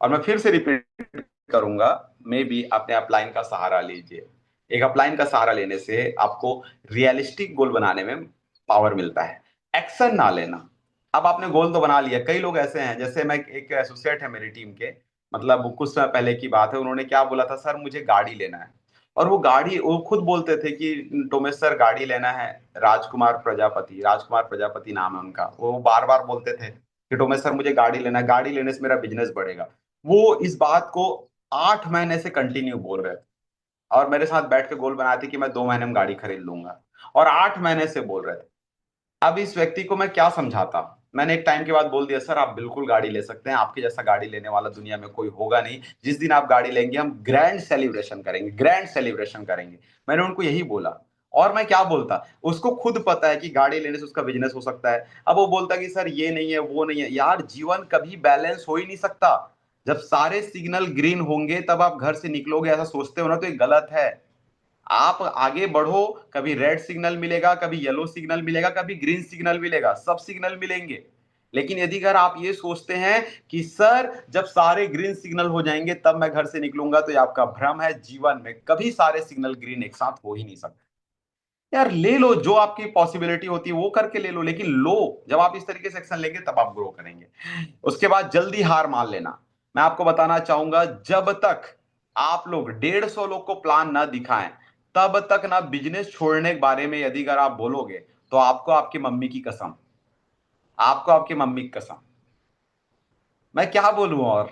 A: और मैं फिर से रिपीट करूंगा, मे बी अपने अपलाइन का सहारा लीजिए। एक अपलाइन का सहारा लेने से आपको रियलिस्टिक गोल बनाने में पावर मिलता है, एक्शन ना लेना। अब आपने गोल तो बना लिया। कई लोग ऐसे हैं, जैसे मैं, एक एसोसिएट है मेरी टीम के, मतलब कुछ समय पहले की बात है, उन्होंने क्या बोला था, सर मुझे गाड़ी लेना है। और वो गाड़ी, वो खुद बोलते थे कि टोमेश सर गाड़ी लेना है, राजकुमार प्रजापति, राजकुमार प्रजापति नाम है उनका, वो बार बार बोलते थे कि टोमेश सर मुझे गाड़ी लेना है, गाड़ी लेने से मेरा बिजनेस बढ़ेगा। वो इस बात को 8 महीने से कंटिन्यू बोल रहे थे, और मेरे साथ बैठ के गोल बनाए थे कि मैं 2 महीने में गाड़ी खरीद लूंगा, और 8 महीने से बोल रहे थे। अब इस व्यक्ति को मैं क्या समझाता? मैंने एक टाइम के बाद बोल दिया, सर आप बिल्कुल गाड़ी ले सकते हैं, आपके जैसा गाड़ी लेने वाला दुनिया में कोई होगा नहीं। जिस दिन आप गाड़ी लेंगे हम ग्रैंड सेलिब्रेशन करेंगे, ग्रैंड सेलिब्रेशन करेंगे। मैंने उनको यही बोला। और मैं क्या बोलता, उसको खुद पता है कि गाड़ी लेने से उसका बिजनेस हो सकता है, अब वो बोलता कि सर ये नहीं है वो नहीं है। यार जीवन कभी बैलेंस हो ही नहीं सकता। जब सारे सिग्नल ग्रीन होंगे तब आप घर से निकलोगे, ऐसा सोचते हो ना तो ये गलत है। आप आगे बढ़ो, कभी रेड सिग्नल मिलेगा, कभी येलो सिग्नल मिलेगा, कभी ग्रीन सिग्नल मिलेगा, सब सिग्नल मिलेंगे। लेकिन यदि अगर आप ये सोचते हैं कि सर जब सारे ग्रीन सिग्नल हो जाएंगे तब मैं घर से निकलूंगा, तो ये आपका भ्रम है। जीवन में कभी सारे सिग्नल ग्रीन एक साथ हो ही नहीं सकते। यार ले लो, जो आपकी पॉसिबिलिटी होती है वो करके ले लो, लेकिन लो। जब आप इस तरीके से एक्शन लेंगे तब आप ग्रो करेंगे। उसके बाद जल्दी हार मान लेना। मैं आपको बताना चाहूंगा, जब तक आप लोग 150 लोग को प्लान ना दिखाएं, तब तक ना बिजनेस छोड़ने के बारे में यदि अगर आप बोलोगे, तो आपको आपकी मम्मी की कसम, आपको आपकी मम्मी की कसम, मैं क्या बोलूं और।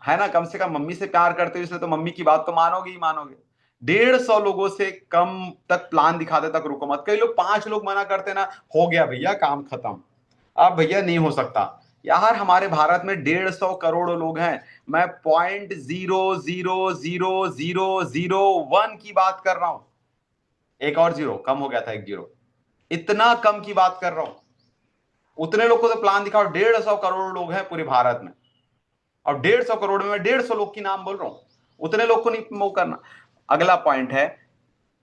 A: है ना, कम से कम मम्मी से प्यार करते हो इसलिए तो मम्मी की बात तो मानोगे ही मानोगे। 150 लोगों से कम तक प्लान दिखाते तक रुको मत। कई लोग 5 लोग मना करते ना, हो गया भैया काम खत्म। अब भैया नहीं हो सकता। यार हमारे भारत में 150 करोड़ लोग हैं। मैं 0.0000001 की बात कर रहा हूं। एक और जीरो कम हो गया था, एक जीरो। इतना कम की बात कर रहा हूं। उतने लोग को तो प्लान दिखाओ, 150 करोड़ लोग हैं पूरे भारत में। और 150 करोड़ में मैं 150 लोग की नाम बोल रहा हूं। उतने लोग को नहीं मूव करना। अगला पॉइंट है,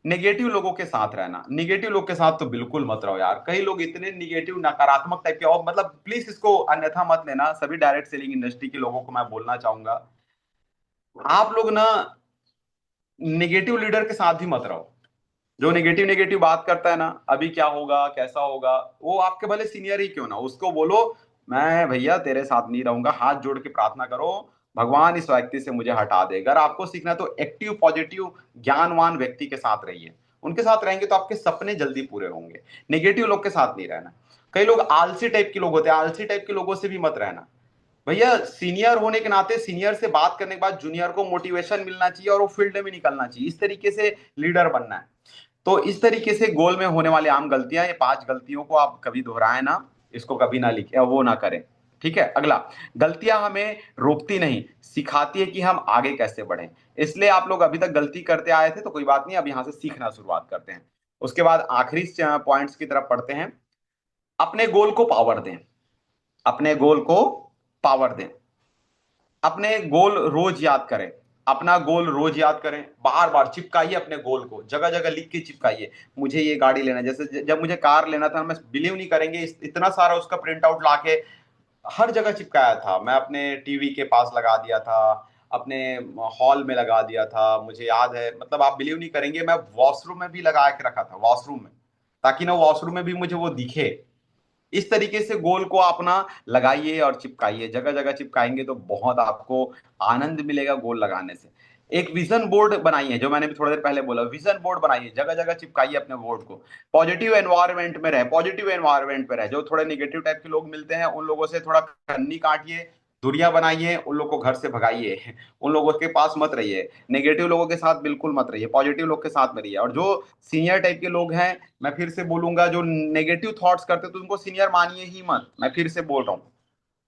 A: नेगेटिव लोगों के साथ रहना। निगेटिव लोग के साथ तो बिल्कुल मत रहो यार। कई लोग इतने निगेटिव नकारात्मक टाइप के, और मतलब प्लीज इसको अन्यथा मत लेना, सभी डायरेक्ट सेलिंग इंडस्ट्री के लोगों को मैं बोलना चाहूंगा, आप लोग ना निगेटिव लीडर के साथ ही मत रहो। जो नेगेटिव नेगेटिव बात करता है ना, अभी क्या होगा कैसा होगा, वो आपके भले सीनियर ही क्यों ना, उसको बोलो मैं भैया तेरे साथ नहीं रहूंगा। हाथ जोड़ के प्रार्थना करो, भगवान इस व्यक्ति से मुझे हटा दे। अगर आपको सीखना है तो एक्टिव पॉजिटिव ज्ञानवान व्यक्ति के साथ रहिए। उनके साथ रहेंगे तो आपके सपने जल्दी पूरे होंगे। नेगेटिव लोग के साथ नहीं रहना। कई लोग आलसी टाइप के लोग होते हैं, आलसी टाइप के लोगों से भी मत रहना। भैया सीनियर होने के नाते सीनियर से बात करने के बाद जूनियर को मोटिवेशन मिलना चाहिए और वो फील्ड में निकलना चाहिए। इस तरीके से लीडर बनना है। तो इस तरीके से गोल में होने वाली आम गलतियां, ये 5 गलतियों को आप कभी दोहराएं ना, इसको कभी ना लिखें, वो ना करें। ठीक है। अगला, गलतियां हमें रोकती नहीं, सिखाती है कि हम आगे कैसे बढ़ें। इसलिए आप लोग अभी तक गलती करते आए थे तो कोई बात नहीं, अब यहां से सीखना शुरुआत करते हैं। उसके बाद आखिरी पॉइंट्स की तरफ पढ़ते हैं। अपने गोल को पावर दें। अपने गोल को पावर दें। अपने गोल रोज याद करें। अपना गोल रोज याद करें, बार बार चिपकाइए अपने गोल को, जगह जगह लिख के चिपकाइए। मुझे ये गाड़ी लेना है, जैसे जब मुझे कार लेना था, मैं बिलीव नहीं करेंगे इतना सारा उसका प्रिंट आउट लाके हर जगह चिपकाया था। मैं अपने टीवी के पास लगा दिया था, अपने हॉल में लगा दिया था, मुझे याद है। मतलब आप बिलीव नहीं करेंगे, मैं वॉशरूम में भी लगा के रखा था, वॉशरूम में, ताकि ना वॉशरूम में भी मुझे वो दिखे। इस तरीके से गोल को अपना लगाइए और चिपकाइए, जगह जगह चिपकाएंगे तो बहुत आपको आनंद मिलेगा गोल लगाने से। एक विजन बोर्ड बनाइए, जो मैंने भी थोड़ी देर पहले बोला, विजन बोर्ड बनाइए, जगह जगह चिपकाइए अपने बोर्ड को। पॉजिटिव एनवायरनमेंट में रहे, पॉजिटिव एनवायरनमेंट में रहे। जो थोड़े निगेटिव टाइप के लोग मिलते हैं उन लोगों से थोड़ा कन्नी काटिए, दूरियां बनाइए, उन लोग को घर से भगाइए। उन लोगों के पास मत रहिए, नेगेटिव लोगों के साथ बिल्कुल मत रहिए, पॉजिटिव लोग के साथ में रहिए। और जो सीनियर टाइप के लोग हैं, मैं फिर से बोलूंगा, जो नेगेटिव थॉट्स करते तो उनको सीनियर मानिए ही मत। मैं फिर से बोल रहा हूँ,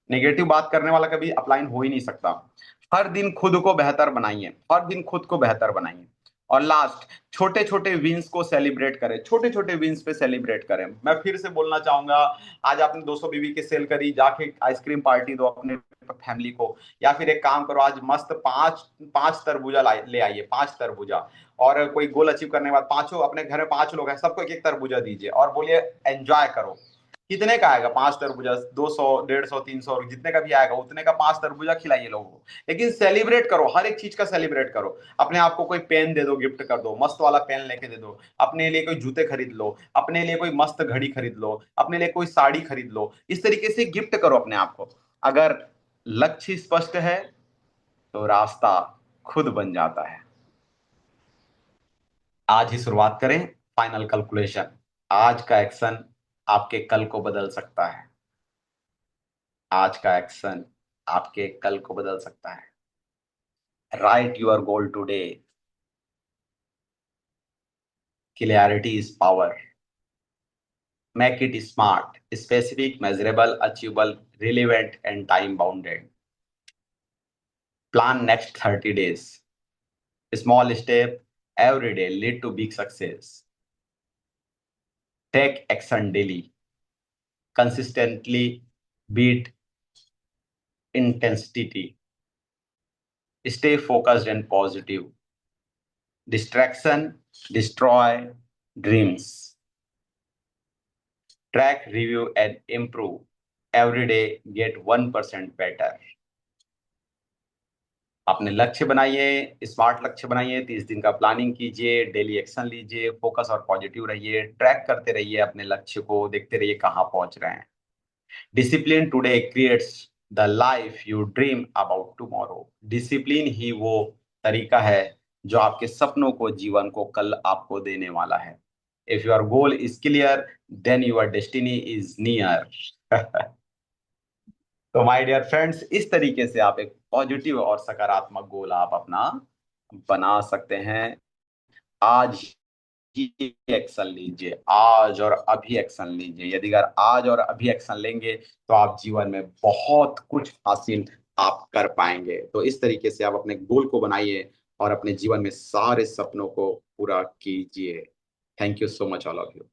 A: नेगेटिव बात करने वाला कभी अपलाइन हो ही नहीं सकता। हर दिन खुद को बेहतर बनाइए, हर दिन खुद को बेहतर बनाइए। और लास्ट, छोटे छोटे विंस को सेलिब्रेट करें, छोटे छोटे विंस पे सेलिब्रेट करें। मैं फिर से बोलना चाहूंगा, आज आपने 200 बीबी की सेल करी, जाके आइसक्रीम पार्टी दो अपने फैमिली को। या फिर एक काम करो, आज मस्त पांच पांच तरबूजा ले आइए, 5 तरबूजा। और कोई गोल अचीव करने के बाद पांचों, अपने घर में 5 लोग हैं, सबको एक एक तरबूजा दीजिए और बोलिए एंजॉय करो। कितने का आएगा 5 तरबूजा? 200, 150, 300, जितने का भी आएगा उतने का 5 तरबूजा खिलाइए लोगों को। लेकिन सेलिब्रेट करो, हर एक चीज का सेलिब्रेट करो। अपने आप को कोई पेन दे दो, गिफ्ट कर दो, मस्त वाला पेन लेके दे दो। अपने लिए कोई जूते खरीद लो, अपने लिए कोई मस्त घड़ी खरीद लो, अपने लिए कोई साड़ी खरीद लो। इस तरीके से गिफ्ट करो अपने आप को। अगर लक्ष्य स्पष्ट है तो रास्ता खुद बन जाता है। आज ही शुरुआत करें। फाइनल कैलकुलेशन, आज का एक्शन आपके कल को बदल सकता है। आज का एक्शन आपके कल को बदल सकता है। Write your goal today. Clarity is power. Make it smart, specific, measurable, achievable, relevant and time bounded. Plan next 30 days। Small step every day lead to big success. Take action daily, consistently beat intensity, stay focused and positive, distraction destroy dreams, track review and improve, every day get 1% better. अपने लक्ष्य बनाइए, स्मार्ट लक्ष्य बनाइए, 30 दिन का प्लानिंग कीजिए, डेली एक्शन लीजिए, फोकस और पॉजिटिव रहिए, ट्रैक करते रहिए अपने लक्ष्य को, देखते रहिए कहाँ पहुंच रहे हैं। Discipline today creates the life you dream about tomorrow. Discipline ही वो तरीका है जो आपके सपनों को, जीवन को कल आपको देने वाला है। If your goal is clear, then your destiny is near. तो माय डियर फ्रेंड्स, इस तरीके से आप एक पॉजिटिव और सकारात्मक गोल आप अपना बना सकते हैं। आज ही एक्शन लीजिए, आज और अभी एक्शन लीजिए। यदि अगर आज और अभी एक्शन लेंगे तो आप जीवन में बहुत कुछ हासिल आप कर पाएंगे। तो इस तरीके से आप अपने गोल को बनाइए और अपने जीवन में सारे सपनों को पूरा कीजिए। Thank you so much all of you.